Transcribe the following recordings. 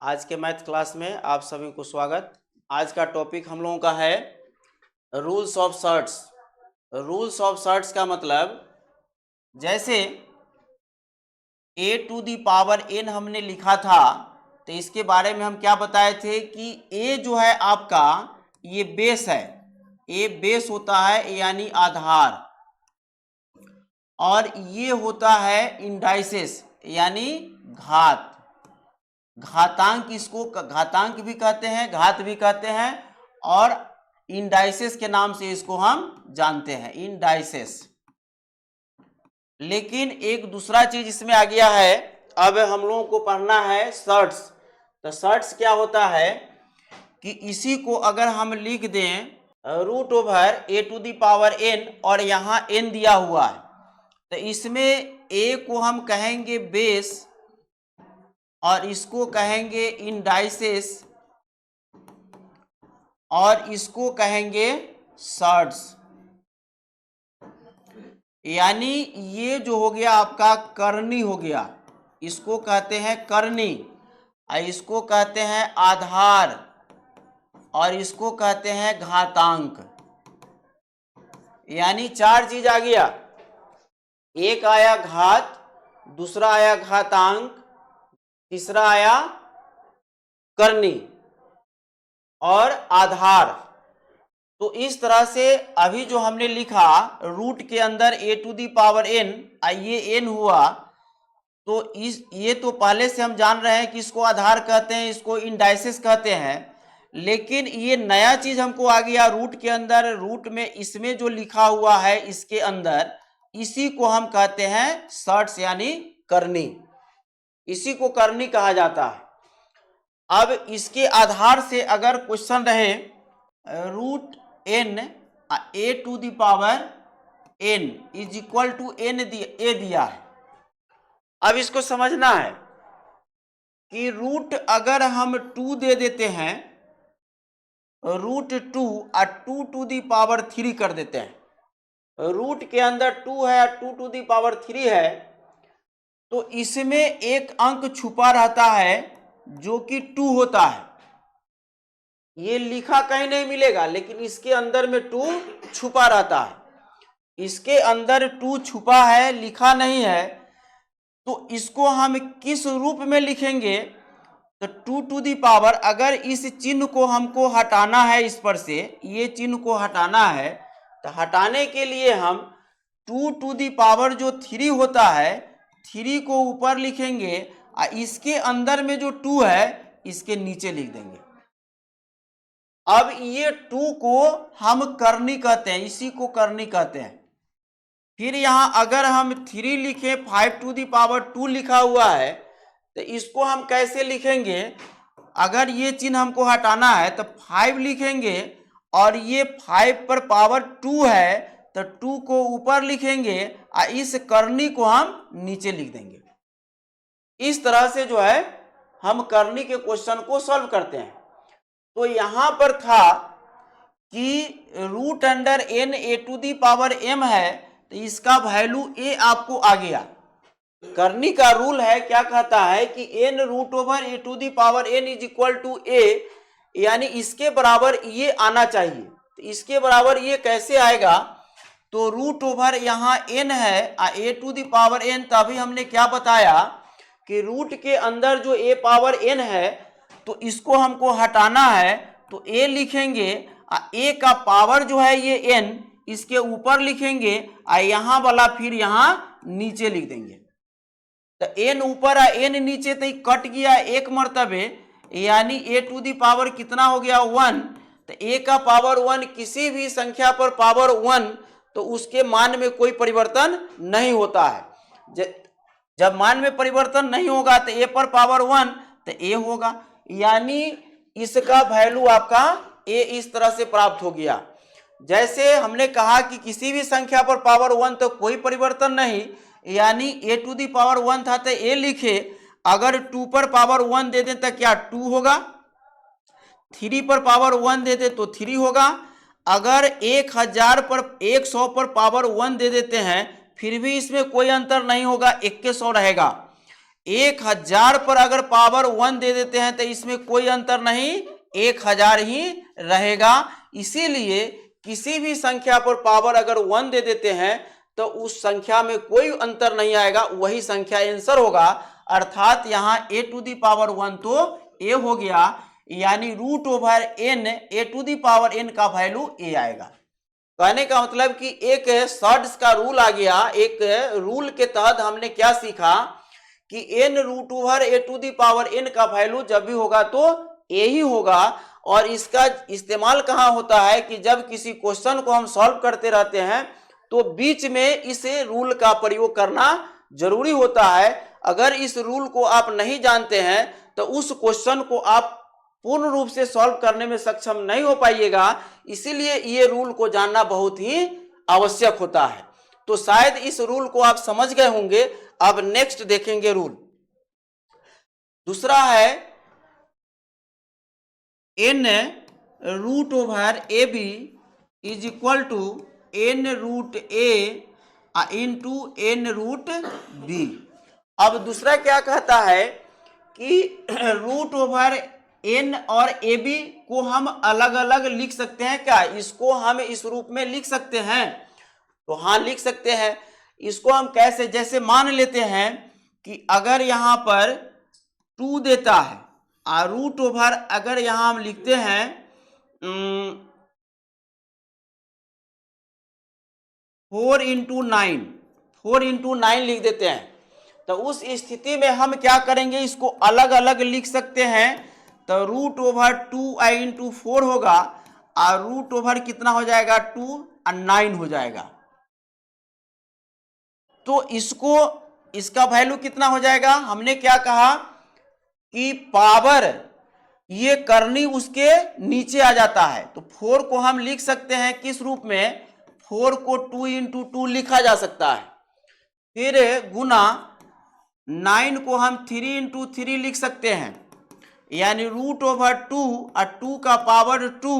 आज के math class में आप सभी को स्वागत। आज का टॉपिक हम लोगों का है rules of surds. Rules of surds का मतलब जैसे a to the power n हमने लिखा था, तो इसके बारे में हम क्या बताए थे कि a जो है आपका ये बेस है। a बेस होता है यानी आधार, और ये होता है इंडाइसेस यानी घात। घातांक, इसको घातांक भी कहते हैं, घात भी कहते हैं, और इंडाइसेस के नाम से इसको हम जानते हैं, इंडाइसेस। लेकिन एक दूसरा चीज इसमें आ गया है, अब हम लोगों को पढ़ना है सर्ट्स। तो सर्ट्स क्या होता है कि इसी को अगर हम लिख दें root over a to the power n, और यहाँ n दिया हुआ है, तो इसमें a को हम कहेंगे बेस और इसको कहेंगे इंडाइसेस और इसको कहेंगे सर्ट्स। यानी ये जो हो गया आपका करनी हो गया, इसको कहते हैं करनी, और इसको कहते हैं आधार, और इसको कहते हैं घातांक। यानी चार चीज आ गया, एक आया घात, दूसरा आया घातांक, तीसरा आया करनी और आधार। तो इस तरह से अभी जो हमने लिखा रूट के अंदर a to the power n, ये n हुआ, तो ये तो पहले से हम जान रहे हैं कि इसको आधार कहते हैं, इसको इंडाइसेस कहते हैं। लेकिन ये नया चीज हमको आ गया रूट के अंदर, रूट में इसमें जो लिखा हुआ है इसके अंदर, इसी को हम कहते हैं सर्ट्स यानी करनी। इसी को करनी कहा जाता है। अब इसके आधार से अगर क्वेश्चन रहे root n a to the power n is equal to n a दिया है। अब इसको समझना है कि रूट अगर हम 2 दे देते हैं, रूट 2 और 2 टू दी पावर 3 कर देते हैं, रूट के अंदर 2 है, 2 टू दी पावर 3 है, तो इसमें एक अंक छुपा रहता है जो कि 2 होता है। ये लिखा कहीं नहीं मिलेगा, लेकिन इसके अंदर में 2 छुपा रहता है। इसके अंदर 2 छुपा है, लिखा नहीं है, तो इसको हम किस रूप में लिखेंगे? तो 2 टू दी पावर, अगर इस चिन्ह को हमको हटाना है, इस पर से ये चिन्ह को हटाना है, तो हटाने के लिए हम 2 टू दी पावर जो 3 होता है, 3 को ऊपर लिखेंगे और इसके अंदर में जो 2 है इसके नीचे लिख देंगे। अब ये 2 को हम करनी कहते हैं, इसी को करनी कहते हैं। फिर यहां अगर हम 3 लिखे, 5 टू दी पावर 2 लिखा हुआ है, तो इसको हम कैसे लिखेंगे? अगर ये चिन्ह हमको हटाना है तो 5 लिखेंगे, और ये 5 पर पावर 2 है तो 2 को ऊपर लिखेंगे और इस करनी को हम नीचे लिख देंगे। इस तरह से जो है हम करनी के क्वेश्चन को सॉल्व करते हैं। तो यहां पर था कि root under n a to the power m है, तो इसका वैल्यू a आपको आ गया। करनी का रूल है, क्या कहता है कि n root over a to the power n is equal to a, यानी इसके बराबर ये आना चाहिए। तो इसके बराबर ये कैसे आएगा? तो रूट ओवर यहाँ n है a to the power n, तभी हमने क्या बताया कि रूट के अंदर जो a पावर n है, तो इसको हमको हटाना है, तो a लिखेंगे, a का पावर जो है ये n, इसके ऊपर लिखेंगे और यहाँ वाला फिर यहाँ नीचे लिख देंगे। तो n ऊपर और n नीचे, तो कट गया एक मर्तबे, यानी a टू दी पावर कितना हो गया? 1। तो a का पावर 1, किसी भी संख्या पर पावर 1, तो उसके मान में कोई परिवर्तन नहीं होता है। जब मान में परिवर्तन नहीं होगा तो a पर पावर 1 तो a होगा, यानी इसका वैल्यू आपका a इस तरह से प्राप्त हो गया। जैसे हमने कहा कि किसी भी संख्या पर पावर 1 तो कोई परिवर्तन नहीं, यानी a टू दी पावर 1 था तो a लिखे, अगर 2 पर पावर 1 दे दें तो क्या 2 होगा, 3 पर पावर 1 दे दे तो 3 होगा, अगर 1000 पर 100 पर पावर 1 दे देते हैं फिर भी इसमें कोई अंतर नहीं होगा, 1 के 100 रहेगा। 1000 पर अगर पावर 1 दे देते हैं तो इसमें कोई अंतर नहीं, 1000 ही रहेगा। इसीलिए किसी भी संख्या पर पावर अगर 1 दे देते हैं तो उस संख्या में कोई अंतर नहीं आएगा, वही संख्या आंसर होगा। अर्थात यहाँ a टू दी पावर 1 तो a हो गया, यानी root over n a to the power n का वैल्यू a आएगा। कहने का मतलब कि एक शॉर्ट्स का रूल आ गया। एक रूल के तहत हमने क्या सीखा कि n root over a to the power n का वैल्यू जब भी होगा तो a ही होगा। और इसका इस्तेमाल कहाँ होता है कि जब किसी क्वेश्चन को हम सॉल्व करते रहते हैं तो बीच में इस रूल का प्रयोग करना जरूरी होता है। अगर इस रूल को आप नहीं जानते हैं तो उस क्वेश्चन को आप पूर्ण रूप से सॉल्व करने में सक्षम नहीं हो पाइएगा। इसीलिए ये रूल को जानना बहुत ही आवश्यक होता है। तो शायद इस रूल को आप समझ गए होंगे। अब नेक्स्ट देखेंगे रूल। दूसरा है n root over A B is equal to n root A into n root B. अब दूसरा क्या कहता है कि रूट ओवर n और ए बी को हम अलग अलग लिख सकते हैं क्या? इसको हम इस रूप में लिख सकते हैं? तो हाँ, लिख सकते हैं। इसको हम कैसे? जैसे मान लेते हैं कि अगर यहाँ पर 2 देता है और रूट ओवर अगर यहाँ हम लिखते हैं 4 इंटू 9, 4 इंटू 9 लिख देते हैं, तो उस स्थिति में हम क्या करेंगे? इसको अलग अलग लिख सकते हैं। तो रूट ओवर 2i इंटू 4 होगा और रूट ओवर कितना हो जाएगा? 2 और 9 हो जाएगा। तो इसका वैल्यू कितना हो जाएगा? हमने क्या कहा कि पावर ये करनी उसके नीचे आ जाता है। तो 4 को हम लिख सकते हैं किस रूप में? 4 को 2 इंटू 2 लिखा जा सकता है। फिर गुना 9 को हम 3 इंटू 3 लिख सकते हैं, यानी रूट ओवर 2 और 2 का पावर 2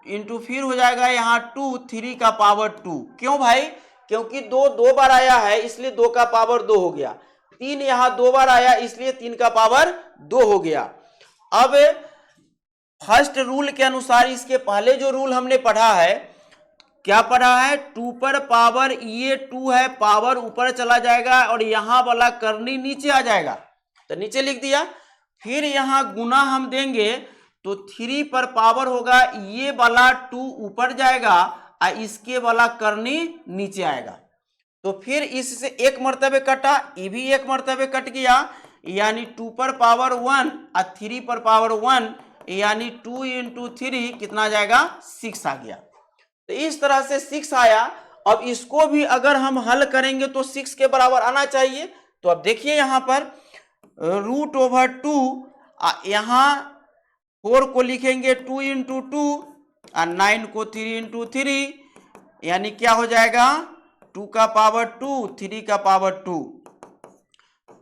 इंटू फिर हो जाएगा यहाँ 2, 3 का पावर 2। क्यों भाई? क्योंकि 2 बार आया है इसलिए 2 का पावर 2 हो गया। 3 यहाँ 2 बार आया इसलिए 3 का पावर 2 हो गया। अब फर्स्ट रूल के अनुसार इसके पहले जो रूल हमने पढ़ा है, क्या पढ़ा है? 2 पर पावर, ये 2 है, पावर ऊपर चला जाएगा और यहाँ वाला करनी नीचे आ जाएगा, तो नीचे लिख दिया। फिर यहाँ गुना हम देंगे तो 3 पर पावर होगा, ये वाला 2 ऊपर जाएगा और इसके वाला करनी नीचे आएगा। तो फिर इससे एक मर्तबे कटा, ये भी एक मर्तबे कट गया, यानी 2 पर पावर 1 और 3 पर पावर 1, यानी 2 इंटू 3 कितना जाएगा? 6 आ गया। तो इस तरह से 6 आया। अब इसको भी अगर हम हल करेंगे तो 6 के बराबर आना चाहिए। तो अब देखिए यहाँ पर रूट ओवर 2, यहाँ 4 को लिखेंगे 2 इंटू 2 और 9 को 3 इंटू 3, यानी क्या हो जाएगा? 2 का पावर 2, 3 का पावर 2,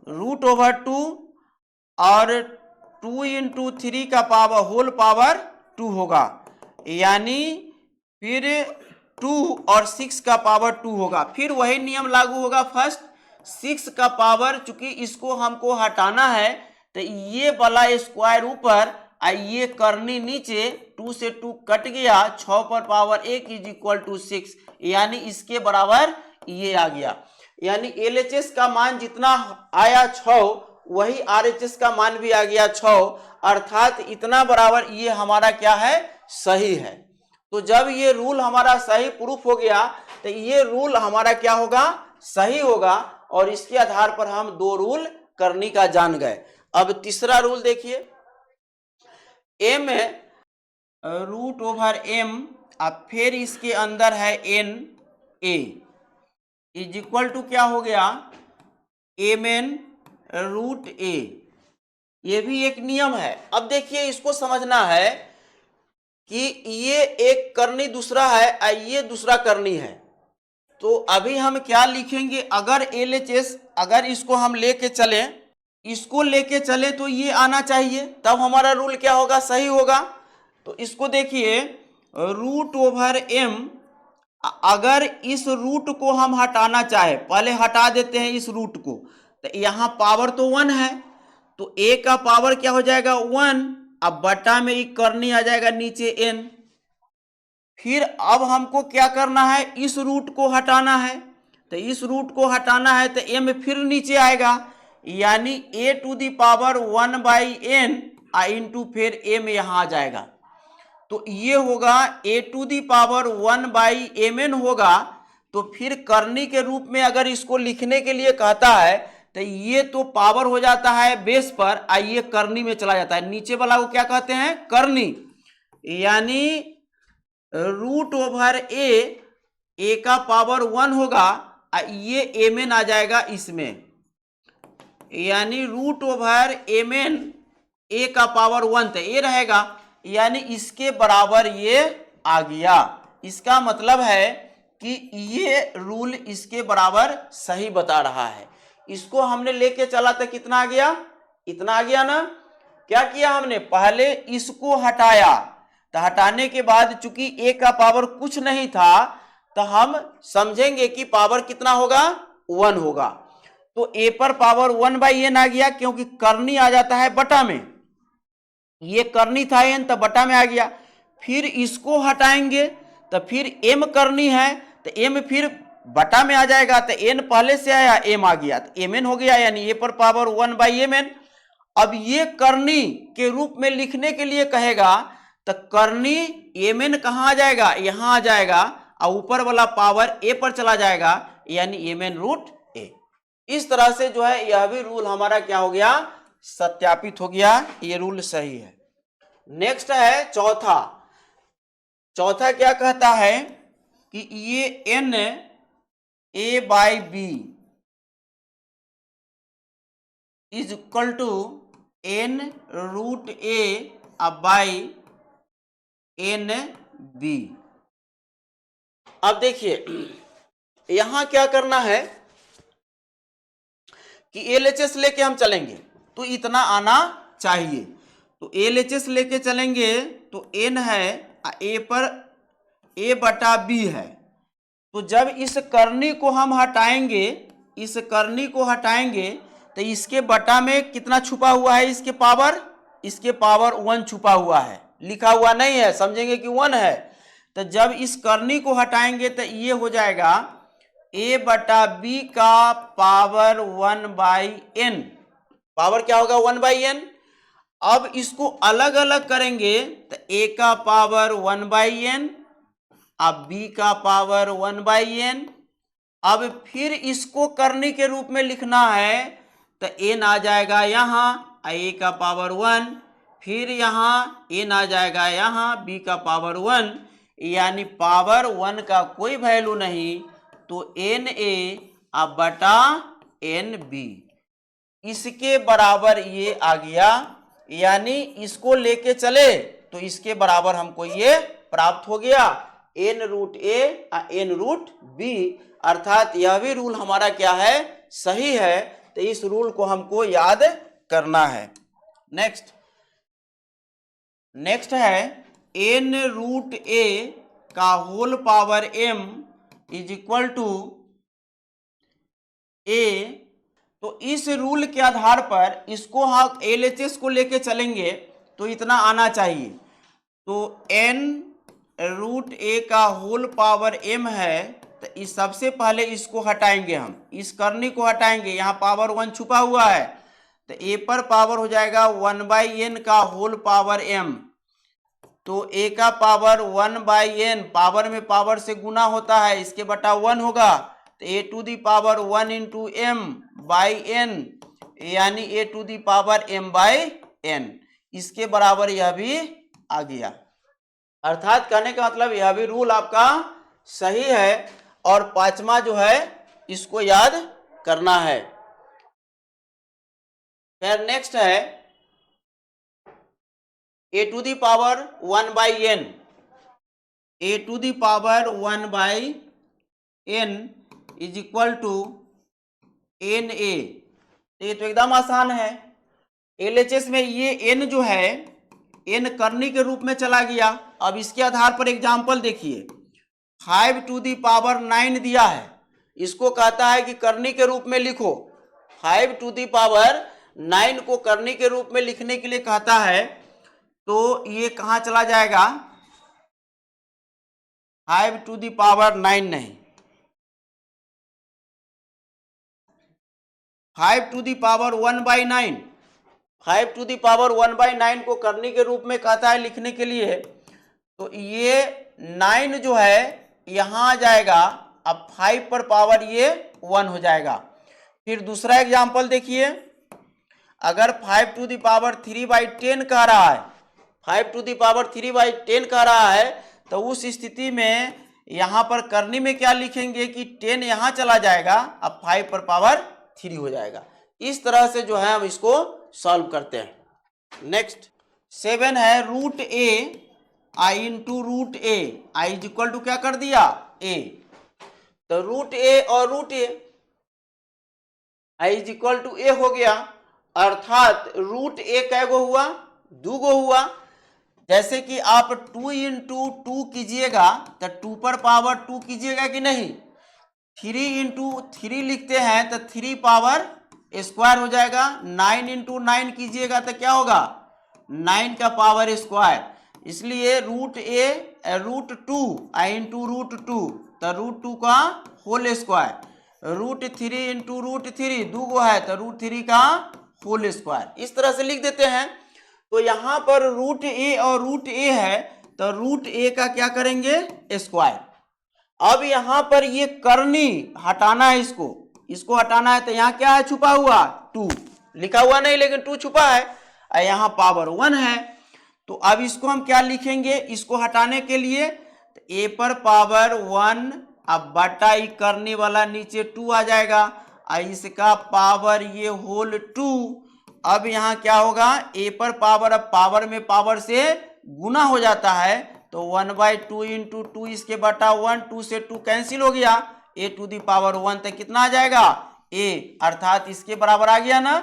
रूट ओवर 2 और 2 इंटू 3 का पावर होल पावर 2 होगा, यानी फिर 2 और 6 का पावर 2 होगा। फिर वही नियम लागू होगा। फर्स्ट 6 का पावर, चूंकि इसको हमको हटाना है तो ये वाला स्क्वायर ऊपर और ये करनी नीचे, 2 से 2 कट गया, 6 पर पावर 1 इज इक्वल टू 6, यानी इसके बराबर ये आ गया। यानी LHS का मान जितना आया 6, वही RHS का मान भी आ गया 6, अर्थात इतना बराबर ये हमारा क्या है? सही है। तो जब ये रूल हमारा सही प्रूफ हो गया तो ये रूल हमारा क्या होगा? सही होगा। और इसके आधार पर हम 2 रूल करनी का जान गए। अब तीसरा रूल देखिए, m रूट ओवर m, अब फिर इसके अंदर है n a is equal to क्या हो गया? mn root a। ये भी एक नियम है। अब देखिए, इसको समझना है कि ये एक करनी दूसरा है और ये दूसरा करनी है। तो अभी हम क्या लिखेंगे? अगर LHS, अगर इसको हम लेके चले, इसको लेके चले तो ये आना चाहिए, तब हमारा रूल क्या होगा? सही होगा। तो इसको देखिए, रूट ओवर m, अगर इस रूट को हम हटाना चाहे, पहले हटा देते हैं इस रूट को, तो यहाँ पावर तो 1 है, तो a का पावर क्या हो जाएगा 1, अब बटा में ये करनी आ जाएगा नीचे n। फिर अब हमको क्या करना है, इस रूट को हटाना है, तो इस रूट को हटाना है तो m फिर नीचे आएगा, यानी a to the power 1/n into फिर m यहाँ आ जाएगा। तो ये होगा a to the power 1/mn होगा। तो फिर करनी के रूप में अगर इसको लिखने के लिए कहता है तो ये तो पावर हो जाता है बेस पर, आइए करनी में चला जाता है। नीचे वाला को क्या कहते हैं, करनी, यानी रूट ओवर ए का पावर 1 होगा, ये mn आ जाएगा इसमें, यानी रूट ओवर mn a का पावर 1 तो ये रहेगा, यानी इसके बराबर ये आ गया। इसका मतलब है कि ये रूल इसके बराबर सही बता रहा है। इसको हमने लेके चला तो कितना आ गया, इतना आ गया ना। क्या किया हमने, पहले इसको हटाया, तो हटाने के बाद चूंकि a का पावर कुछ नहीं था तो हम समझेंगे कि पावर कितना होगा, 1 होगा। तो a पर पावर 1/n आ गया, क्योंकि करनी आ जाता है बटा में, ये करनी था n तो बटा में आ गया। फिर इसको हटाएंगे तो फिर m करनी है, तो m फिर बटा में आ जाएगा, तो n पहले से आया, m आ गया, तो mn हो गया, यानी a पर पावर 1/mn। अब ये करनी के रूप में लिखने के लिए कहेगा तो करनी mn कहाँ आ जाएगा, यहाँ आ जाएगा, और ऊपर वाला पावर a पर चला जाएगा, यानी mn रूट a। इस तरह से जो है यह भी रूल हमारा क्या हो गया, सत्यापित हो गया, ये रूल सही है। नेक्स्ट है चौथा। चौथा क्या कहता है कि ये n a/b is equal to n root a by n b। अब देखिए यहां क्या करना है कि LHS लेके हम चलेंगे तो इतना आना चाहिए। तो LHS लेके चलेंगे तो n है, a पर a बटा b है। तो जब इस करनी को हम हटाएंगे, इस करनी को हटाएंगे तो इसके बटा में कितना छुपा हुआ है, इसके पावर 1 छुपा हुआ है, लिखा हुआ नहीं है, समझेंगे कि 1 है। तो जब इस करनी को हटाएंगे तो ये हो जाएगा a बटा b का पावर 1/n, पावर क्या होगा 1/n। अब इसको अलग अलग करेंगे तो a का पावर 1/n, अब b का पावर 1/n। अब फिर इसको करनी के रूप में लिखना है तो n आ जाएगा यहाँ, a का पावर 1, फिर यहाँ n आ जाएगा यहाँ, b का पावर 1, यानी पावर 1 का कोई वैल्यू नहीं, तो na अब बटा nb, इसके बराबर ये आ गया। यानी इसको लेके चले तो इसके बराबर हमको ये प्राप्त हो गया, n root a n root b, अर्थात यह भी रूल हमारा क्या है, सही है। तो इस रूल को हमको याद करना है। नेक्स्ट है n रूट a का whole power m is equal to a। तो इस रूल के आधार पर इसको हम LHS को लेके चलेंगे तो इतना आना चाहिए। तो n रूट a का होल पावर m है, तो इस सबसे पहले इसको हटाएंगे, हम इस करनी को हटाएंगे, यहाँ पावर 1 छुपा हुआ है, तो a पर पावर हो जाएगा 1/n का होल पावर m। तो a का पावर 1/n, पावर में पावर से गुना होता है, इसके बटा 1 होगा, तो a to the power 1 into m by n, यानी a to the power m/n, इसके बराबर यह भी आ गया। अर्थात कहने का मतलब यह भी रूल आपका सही है, और पांचवा जो है इसको याद करना है। फिर नेक्स्ट है a to the power 1/n, a to the power 1/n is equal to na। ये तो एकदम आसान है। LHS में ये n जो है, n करनी के रूप में चला गया। अब इसके आधार पर एग्जाम्पल देखिए, 5 टू दी पावर 9 दिया है, इसको कहता है कि करनी के रूप में लिखो, 5 टू दी पावर 9 को करनी के रूप में लिखने के लिए कहता है तो ये कहां चला जाएगा, 5 टू दी पावर 9 नहीं, 5 to the power 1/9, 5 to the power 1/9 को करनी के रूप में कहता है लिखने के लिए। तो ये 9 जो है यहां आ जाएगा, अब 5 पर पावर ये 1 हो जाएगा। फिर दूसरा एग्जांपल देखिए, अगर 5 टू दी पावर 3/10 कह रहा है, 5 टू दी पावर 3/10 कह रहा है, तो उस स्थिति में यहां पर करनी में क्या लिखेंगे कि 10 यहां चला जाएगा, अब 5 पर पावर 3 हो जाएगा। इस तरह से जो है हम इसको सॉल्व करते हैं। नेक्स्ट 7 है root A I into root A, I is equal to क्या कर दिया ए, तो रूट ए और root A, I is equal to A हो गया, अर्थात रूट ए कैगो हुआ, 2 गो हुआ। जैसे कि आप 2 इंटू 2 कीजिएगा तो 2 पर पावर 2 कीजिएगा कि नहीं, 3 इंटू 3 लिखते हैं तो 3 पावर स्क्वायर हो जाएगा, 9 इंटू 9 कीजिएगा तो क्या होगा 9 का पावर स्क्वायर। इसलिए root A root 2 I into root 2 तो रूट 2 का whole square, root 3 into root 3 2 गो है तो रूट 3 का होल स्क्वायर, इस तरह से लिख देते हैं। तो यहाँ पर रूट ए और रूट ए है तो रूट ए का क्या करेंगे स्क्वायर। अब यहाँ पर ये करनी हटाना है, इसको हटाना है, तो यहाँ क्या है छुपा हुआ 2, लिखा हुआ नहीं लेकिन 2 छुपा है, और यहाँ पावर 1 है। तो अब इसको हम क्या लिखेंगे, इसको हटाने के लिए तो ए पर पावर 1, अब बटा ई करने वाला नीचे 2 आ जाएगा, और इसका पावर ये होल 2। अब यहाँ क्या होगा, ए पर पावर, अब पावर में पावर से गुना हो जाता है, तो 1/2 इंटू 2 इसके बटा 1, 2 से 2 कैंसिल हो गया, ए टू दी पावर 1 तक कितना आ जाएगा ए, अर्थात इसके बराबर आ गया ना।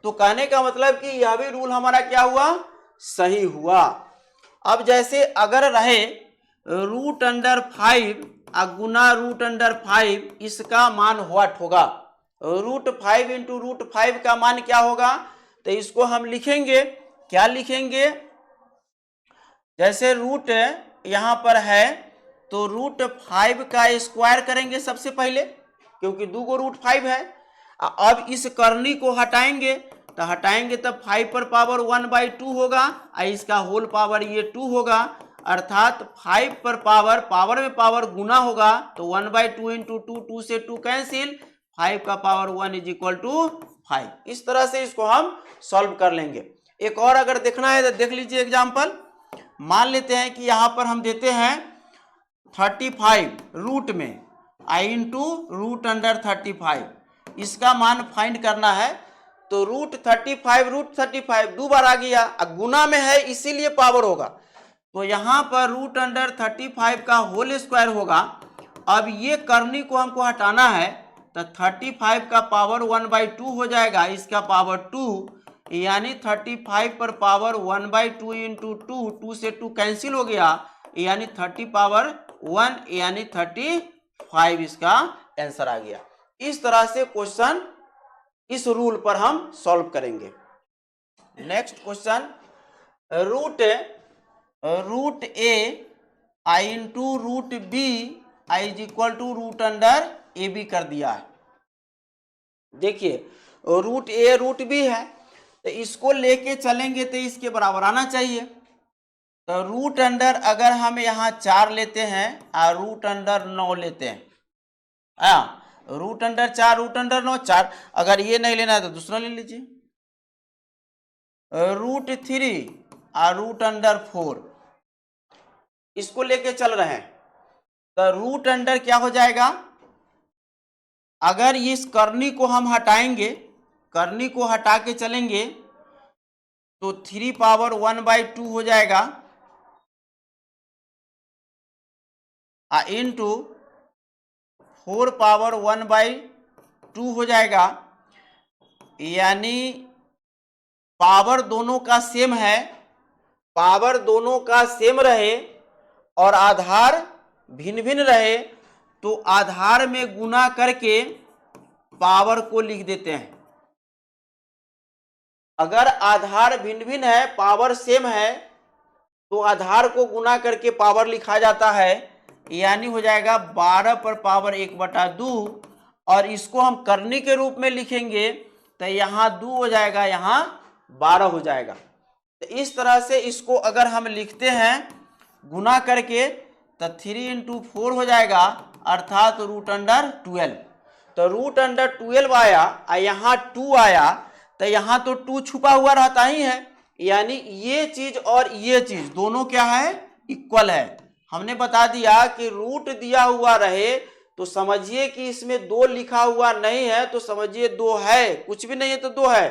तो कहने का मतलब कि यह भी रूल हमारा क्या हुआ, सही हुआ। अब जैसे अगर रहे रूट अंडर 5 गुना रूट अंडर 5, इसका मान व्हाट होगा, रूट 5 इंटू रूट 5 का मान क्या होगा, तो इसको हम लिखेंगे, क्या लिखेंगे, जैसे रूट यहां पर है तो रूट 5 का स्क्वायर करेंगे सबसे पहले, क्योंकि 2 गो रूट 5 है। अब इस करनी को हटाएंगे तो हटाएंगे तब 5 पर पावर 1/2 होगा, और इसका होल पावर ये 2 होगा, अर्थात 5 पर पावर में पावर गुना होगा, तो 1/2 इंटू 2, 2 से 2 कैंसिल, 5 का पावर 1 इज इक्वल टू 5। इस तरह से इसको हम सॉल्व कर लेंगे। एक और अगर देखना है तो देख लीजिए एग्जाम्पल, मान लेते हैं कि यहां पर हम देते हैं 35 रूट में आई इंटू रूट अंडर 35, इसका मान फाइंड करना है। तो रूट 35 2 बार आ गया, गुना में है इसीलिए पावर होगा, तो यहां पर रूट अंडर 35 का होल स्क्वायर होगा। अब ये करनी को हमको हटाना है तो 35 का पावर 1/2 हो जाएगा, इसका पावर 2, यानी 35 पर पावर 1/2 इंटू 2, 2 से 2 कैंसिल हो गया, यानी 30 पावर 1 यानी 35 इसका आंसर आ गया। इस तरह से क्वेश्चन इस रूल पर हम सॉल्व करेंगे। Next question, root A I into root B I is equal to root under A B कर दिया है। देखिए रूट ए रूट बी है तो इसको लेके चलेंगे तो इसके बराबर आना चाहिए। तो रूट अंडर अगर हम यहाँ 4 लेते हैं और रूट अंडर 9 लेते हैं, रूट अंडर 4 रूट अंडर 9 4, अगर ये नहीं लेना है तो दूसरा ले लीजिए, रूट 3 और रूट अंडर 4, इसको लेके चल रहे हैं। तो रूट अंडर क्या हो जाएगा, अगर इस करनी को हम हटाएंगे, करनी को हटा के चलेंगे तो 3 पावर 1/2 हो जाएगा, इंटू 4 पावर 1/2 हो जाएगा, यानी पावर दोनों का सेम है, पावर दोनों का सेम रहे और आधार भिन्न भिन्न रहे तो आधार में गुना करके पावर को लिख देते हैं। अगर आधार भिन्न भिन्न है, पावर सेम है, तो आधार को गुना करके पावर लिखा जाता है, यानी हो जाएगा 12 पर पावर 1/2। और इसको हम करनी के रूप में लिखेंगे तो यहाँ 2 हो जाएगा, यहाँ 12 हो जाएगा। तो इस तरह से इसको अगर हम लिखते हैं गुना करके तो 3 × 4 हो जाएगा, अर्थात √12। तो √12 आया और यहाँ 2 आया, तो यहाँ तो 2 छुपा हुआ रहता ही है, यानी ये चीज और ये चीज दोनों क्या है, इक्वल है। हमने बता दिया कि रूट दिया हुआ रहे तो समझिए कि इसमें 2 लिखा हुआ नहीं है, तो समझिए 2 है, कुछ भी नहीं है तो 2 है।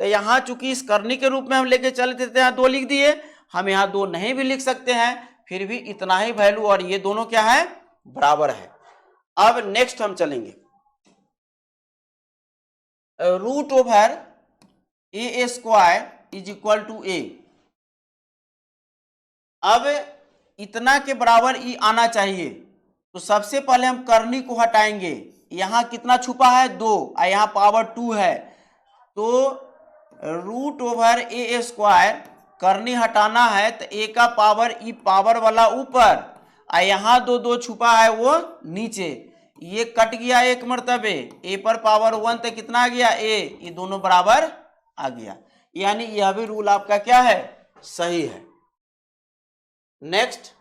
तो यहाँ चूंकि इस करनी के रूप में हम लेके चल देते हैं, 2 लिख दिए, हम यहाँ 2 नहीं भी लिख सकते हैं, फिर भी इतना ही वैल्यू, और ये दोनों क्या है, बराबर है। अब नेक्स्ट हम चलेंगे, √a² = a। अब इतना के बराबर ई आना चाहिए, तो सबसे पहले हम करनी को हटाएंगे। यहाँ कितना छुपा है, 2, और यहाँ पावर 2 है, तो √a² करनी हटाना है, तो a का पावर ई पावर वाला ऊपर, और यहाँ 2 छुपा है वो नीचे, ये कट गया एक मर्तबे, a पर पावर 1 तो कितना आ गया, a, ये दोनों बराबर आ गया, यानी यह भी रूल आपका क्या है, सही है। नेक्स्ट,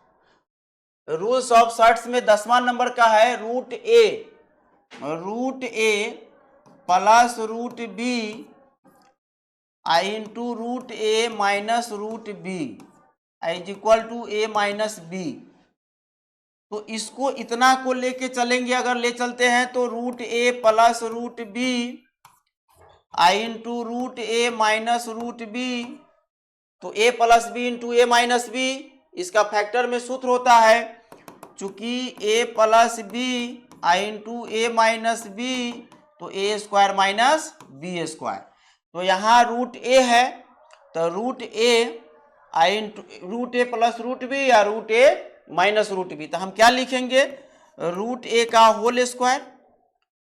रूल्स ऑफ सर्ट्स में 10वां नंबर का है √a plus √b into √a minus √b = a - b। तो इसको इतना को लेके चलेंगे, अगर ले चलते हैं तो √a plus √b into √a minus √b, तो a plus b into a minus b, इसका फैक्टर में सूत्र होता है, चूंकि a plus b into a minus b, तो a² माइनस b²। तो यहाँ √a है, तो √a into √a plus √b या √a माइनस √b, तो हम क्या लिखेंगे, √a का होल स्क्वायर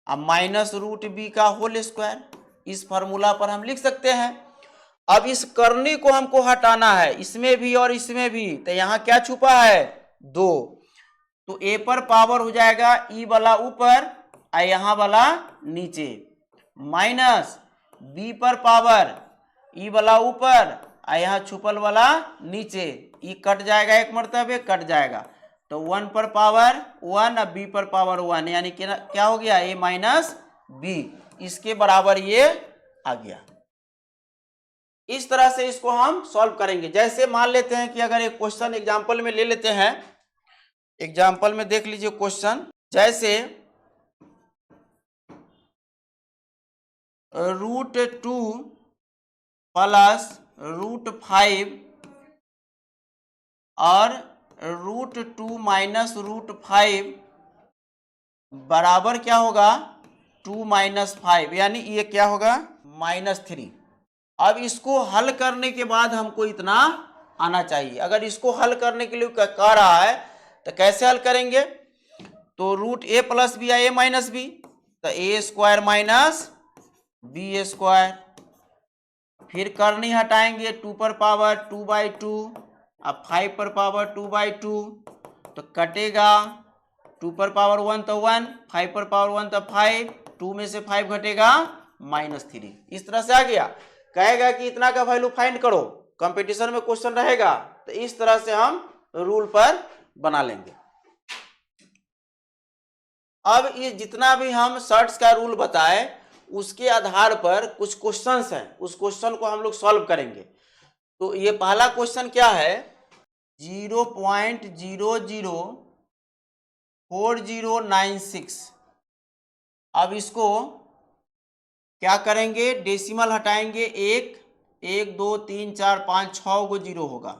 अब माइनस √b का होल स्क्वायर। इस फॉर्मूला पर हम लिख सकते हैं। अब इस करनी को हमको हटाना है, इसमें भी और इसमें भी, तो यहाँ क्या छुपा है, 2, तो a पर पावर हो जाएगा e वाला ऊपर और यहाँ वाला नीचे, माइनस b पर पावर e वाला ऊपर और यहाँ छुपल वाला नीचे, e कट जाएगा एक मर्तबे, कट जाएगा, तो 1 पर पावर 1 और b पर पावर 1, यानी क्या हो गया, a माइनस b, इसके बराबर ये आ गया। इस तरह से इसको हम सॉल्व करेंगे। जैसे मान लेते हैं कि अगर एक क्वेश्चन एग्जांपल में ले लेते हैं, एग्जांपल में देख लीजिए क्वेश्चन, जैसे √2 प्लस √5 और √2 माइनस √5 बराबर क्या होगा, 2 - 5, यानी ये क्या होगा, -3। अब इसको हल करने के बाद हमको इतना आना चाहिए। अगर इसको हल करने के लिए कह रहा है तो कैसे हल करेंगे, तो √a प्लस b या a माइनस b, तो a² माइनस b², फिर करनी हटाएंगे, 2 पर पावर 2/2, अब 5 पर पावर 2/2, तो कटेगा, 2 पर पावर 1 तो 1, 5 पर पावर 1 तो 5, 2 में से 5 घटेगा -3। इस तरह से आ गया। कहेगा कि इतना का वैल्यू फाइंड करो, कंपटीशन में क्वेश्चन रहेगा, तो इस तरह से हम रूल पर बना लेंगे। अब ये जितना भी हम सर्ट्स का रूल बताए, उसके आधार पर कुछ क्वेश्चंस हैं, उस क्वेश्चन को हम लोग सॉल्व करेंगे। तो ये पहला क्वेश्चन क्या है, 0.004096। अब इसको क्या करेंगे, डेसिमल हटाएंगे, 1 1 2 3 4 5 6 गो 0 होगा,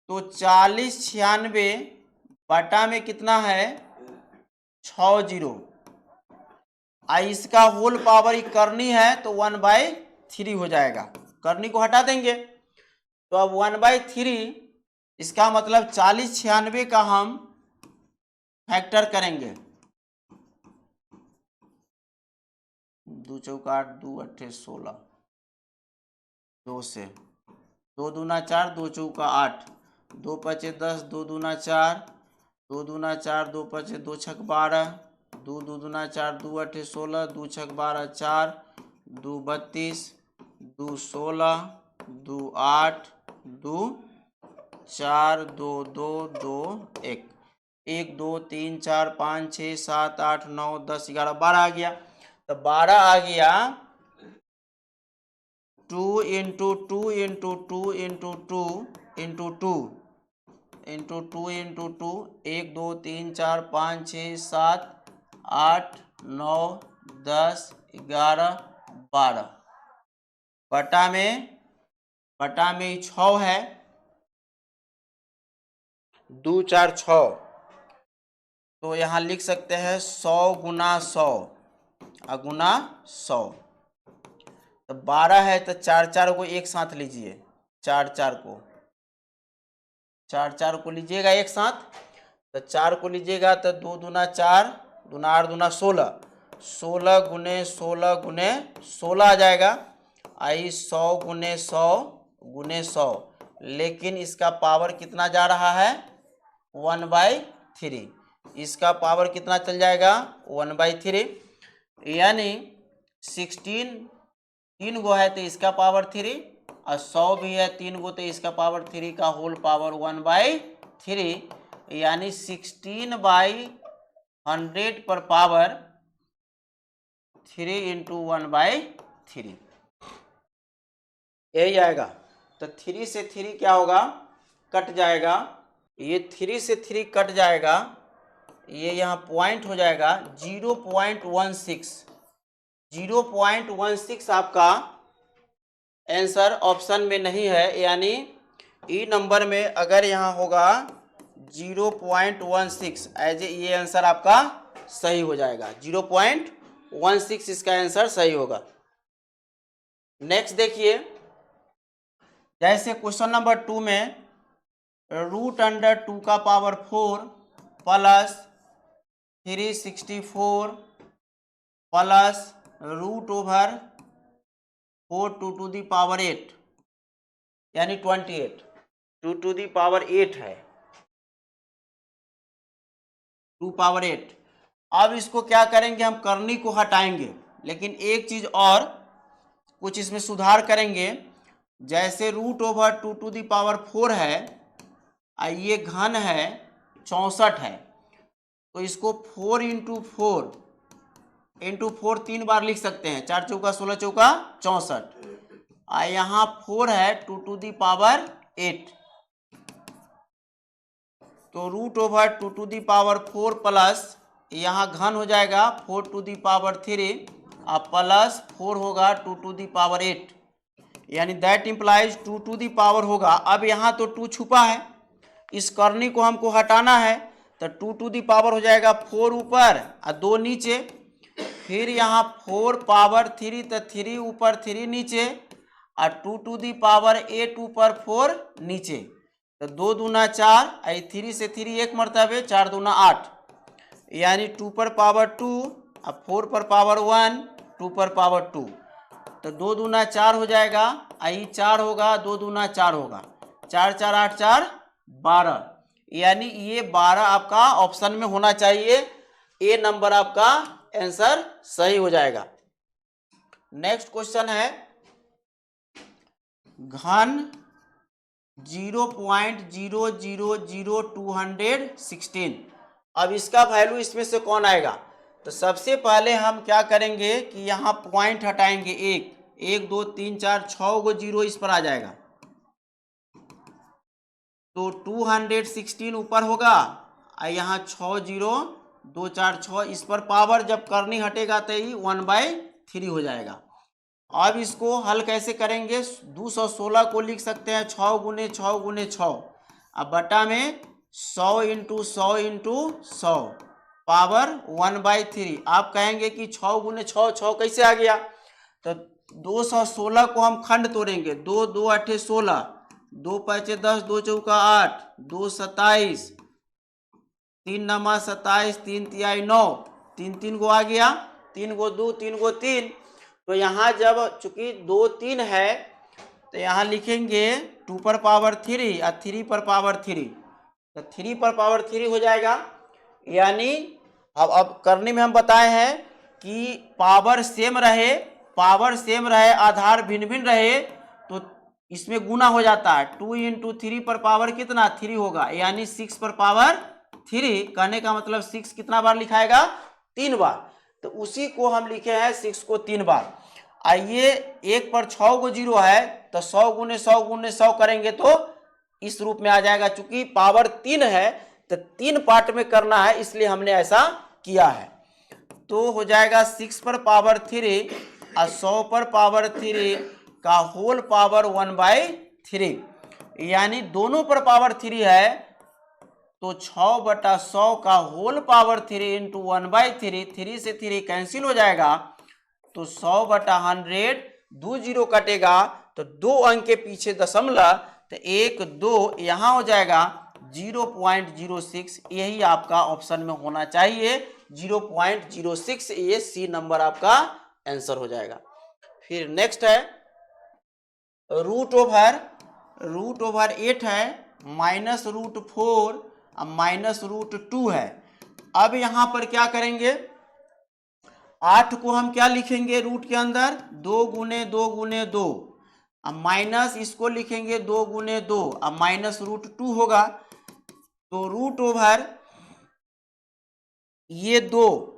तो 40 96 बटा में कितना है, 6 0, इसका होल पावर करनी है तो 1/3 हो जाएगा, करनी को हटा देंगे, तो अब 1/3, इसका मतलब 40 96 का हम फैक्टर करेंगे, 2 चौका 8, 2 अट्ठे 16, 2 से 2 दूना 4, 2 चौका 8, 2 पचे 10, 2 दूना 4, 2 दूना 4, 2 पचे 2 छक 12, 2 दो दूना 4, 2 अट्ठे 16, 2 छक 12, 4, 2 32, 2 16, 2 8, 2 4, 2 2 2 1, 1 2 3 4 5 6 7 8 9 10 11 12 आ गया। तो 12 आ गया 2 into 2 into 2 into 2 into 2 into 2 into 2, 1 2 3 4 5 6 7 8 9 10 11 12 बटा में 6 है, 2 4 6, तो यहाँ लिख सकते हैं 100 गुना 100 गुना 100। तो 12 है तो 4 4 को एक साथ लीजिए, 4 4 को लीजिएगा एक साथ। तो 4 को लीजिएगा तो 2 दूना 4, दूना 8 दूना 16, 16 गुने 16 गुने 16 आ जाएगा। आई 100 गुने 100 गुने 100, लेकिन इसका पावर कितना जा रहा है 1/3, इसका पावर कितना चल जाएगा 1/3, यानी 16 3 गो है तो इसका पावर 3, और 100 भी है 3 गो तो इसका पावर 3 का होल पावर 1/3, यानी 16/100 पर पावर 3 इंटू 1/3 यही आएगा। तो 3 से 3 क्या होगा कट जाएगा, ये 3 से 3 कट जाएगा, ये यहाँ पॉइंट हो जाएगा 0.16 आपका आंसर ऑप्शन में नहीं है, यानी ई नंबर में अगर यहाँ होगा 0.16 एज ये आंसर आपका सही हो जाएगा, 0.16 इसका आंसर सही होगा। नेक्स्ट देखिए, जैसे क्वेश्चन नंबर 2 में √2 का power 4 plus 364 plus √4 2 to the power 8 यानी 28, 2 to the पावर 8 है, 2 पावर 8। अब इसको क्या करेंगे, हम करनी को हटाएंगे, लेकिन एक चीज और कुछ इसमें सुधार करेंगे। जैसे √2 to the पावर 4 है, ये घन है 64 है, तो इसको 4 इंटू 4 3 बार लिख सकते हैं, 4 चौका 16 चौका 64, यहाँ 4 है 2 to the पावर 8, तो √2 to the पावर 4 प्लस यहाँ घन हो जाएगा 4 to the पावर 3 और प्लस 4 होगा 2 to the पावर 8, यानी that implies 2 to the power होगा। अब यहाँ तो 2 छुपा है, इस करनी को हमको हटाना है, तो 2 to the पावर हो जाएगा 4 ऊपर और 2 नीचे, फिर यहाँ 4 पावर 3 तो 3 ऊपर 3 नीचे, और 2 to the पावर 8 ऊपर 4 नीचे, तो 2 दूना 4, 3 से 3 एक मरतबे, 4 दूना 8, यानी 2 पर पावर 2 और 4 पर पावर 1, 2 पर पावर 2, तो 2 दूना 4 हो जाएगा, आई 4 होगा, 2 दूना 4 होगा, 4 4 8 4 12, यानी ये 12 आपका ऑप्शन में होना चाहिए, ए नंबर आपका आंसर सही हो जाएगा। नेक्स्ट क्वेश्चन है घन 0.000216, अब इसका वैल्यू इसमें से कौन आएगा, तो सबसे पहले हम क्या करेंगे कि यहाँ पॉइंट हटाएंगे, 1 2 3 4 6 गो जीरो इस पर आ जाएगा, तो 216 ऊपर होगा, यहाँ 6 0 2 4 6, इस पर पावर जब करनी हटेगा तो ही 1/3 हो जाएगा। अब इसको हल कैसे करेंगे, 216 को लिख सकते हैं 6 गुने 6 गुने 6, अब बटा में 100 इंटू 100 इंटू 100 पावर 1/3। आप कहेंगे कि 6 गुने 6 6 कैसे आ गया, तो 216 को हम खंड तोड़ेंगे, 2 2 अट्ठे 16, 2 पचे 10, 2 चौका 8, 2 27, 3 नमा 27, 3 तिहाई 9, 3 3 गो आ गया, 3 गो 2 3 गो 3, तो यहाँ जब चूंकि 2 3 है तो यहाँ लिखेंगे 2 पर पावर 3 और 3 पर पावर 3, तो 3 पर पावर 3 हो जाएगा। यानी अब करने में हम बताए हैं कि पावर सेम रहे आधार भिन्न भिन्न रहे तो इसमें गुना हो जाता है। 2 इंटू 3 पर पावर कितना 3 होगा, यानी 6 पर पावर 3। कहने का मतलब 6 कितना बार लिखाएगा 3 बार, तो उसी को हम लिखे हैं 6 को 3 बार। आइए 1 पर 6 को 0 है तो 100 गुने 100 गुने 100 करेंगे तो इस रूप में आ जाएगा। चूंकि पावर 3 है तो 3 पार्ट में करना है, इसलिए हमने ऐसा किया है। तो हो जाएगा 6 पर पावर 3 और 100 पर पावर 3 का होल पावर 1/3, यानी दोनों पर पावर 3 है तो 6/100 का होल पावर 3 इंटू 1/3, 3 से 3 कैंसिल हो जाएगा तो 100/100, 2 0 कटेगा तो 2 अंक के पीछे दशमलव, तो 1 2 यहाँ हो जाएगा 0.06। यही आपका ऑप्शन में होना चाहिए 0.06, ये सी नंबर आपका आंसर हो जाएगा। फिर नेक्स्ट है रूट ओवर 8 है, -√4 -√2 है। अब यहाँ पर क्या करेंगे, 8 को हम क्या लिखेंगे रूट के अंदर 2 गुने 2 गुने 2, अब माइनस इसको लिखेंगे 2 गुने 2, अब -√2 होगा। तो रूट ओवर ये 2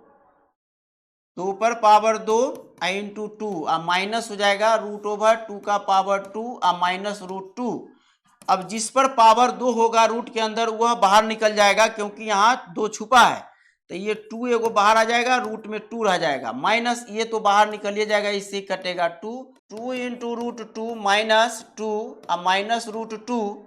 पर पावर 2 इंटू 2, अब माइनस हो जाएगा रूट ओवर 2 का पावर 2 अब -√2। अब जिस पर पावर 2 होगा रूट के अंदर वह बाहर निकल जाएगा, क्योंकि यहाँ 2 छुपा है तो ये 2 एगो बाहर आ जाएगा, रूट में 2 रह जाएगा, माइनस ये तो बाहर निकल जाएगा, इससे कटेगा 2 इंटू √2 -2 अब -√2।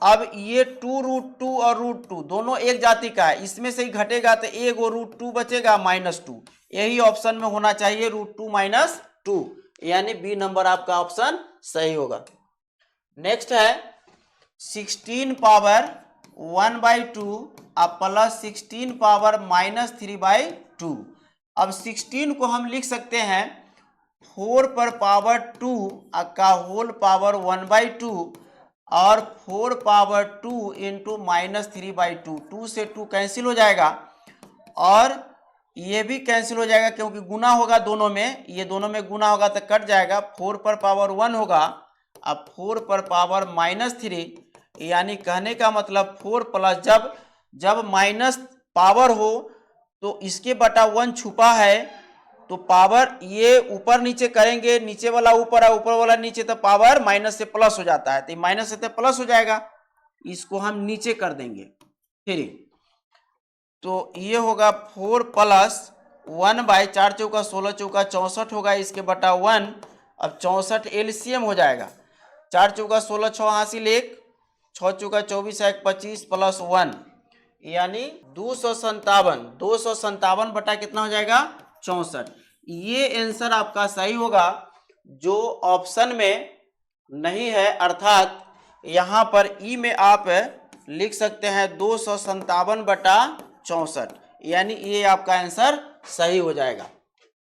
अब ये 2√2 और √2 दोनों एक जाति का है, इसमें से ही घटेगा तो एगो √2 बचेगा -2। यही ऑप्शन में होना चाहिए √2 -2, यानी बी नंबर आपका ऑप्शन सही होगा। नेक्स्ट है 16 पावर 1/2 अब प्लस 16 पावर -3/2। अब 16 को हम लिख सकते हैं 4 पर पावर 2 का होल पावर 1/2 और 4 पावर 2 इंटू -3/2, 2 से 2 कैंसिल हो जाएगा और ये भी कैंसिल हो जाएगा क्योंकि गुना होगा दोनों में, ये दोनों में गुना होगा तो कट जाएगा। 4 पर पावर 1 होगा, अब 4 पर पावर -3, यानी कहने का मतलब 4 प्लस जब माइनस पावर हो तो इसके बटा 1 छुपा है तो पावर ये ऊपर नीचे करेंगे, नीचे वाला ऊपर है ऊपर वाला नीचे, तो पावर माइनस से प्लस हो जाता है, तो माइनस से तो प्लस हो जाएगा, इसको हम नीचे कर देंगे 3। तो ये होगा 4 प्लस 1/4 चौका 16 चौका 64 होगा, इसके बटा 1। अब 64 एलसीएम हो जाएगा, 4 चौका 16 6 हासिल 1, 6 चौका 24 1 25 प्लस 1, यानी 257 बटा कितना हो जाएगा 64। ये आंसर आपका सही होगा जो ऑप्शन में नहीं है, अर्थात यहाँ पर ई में आप लिख सकते हैं 257 बटा 64, यानी ये आपका आंसर सही हो जाएगा।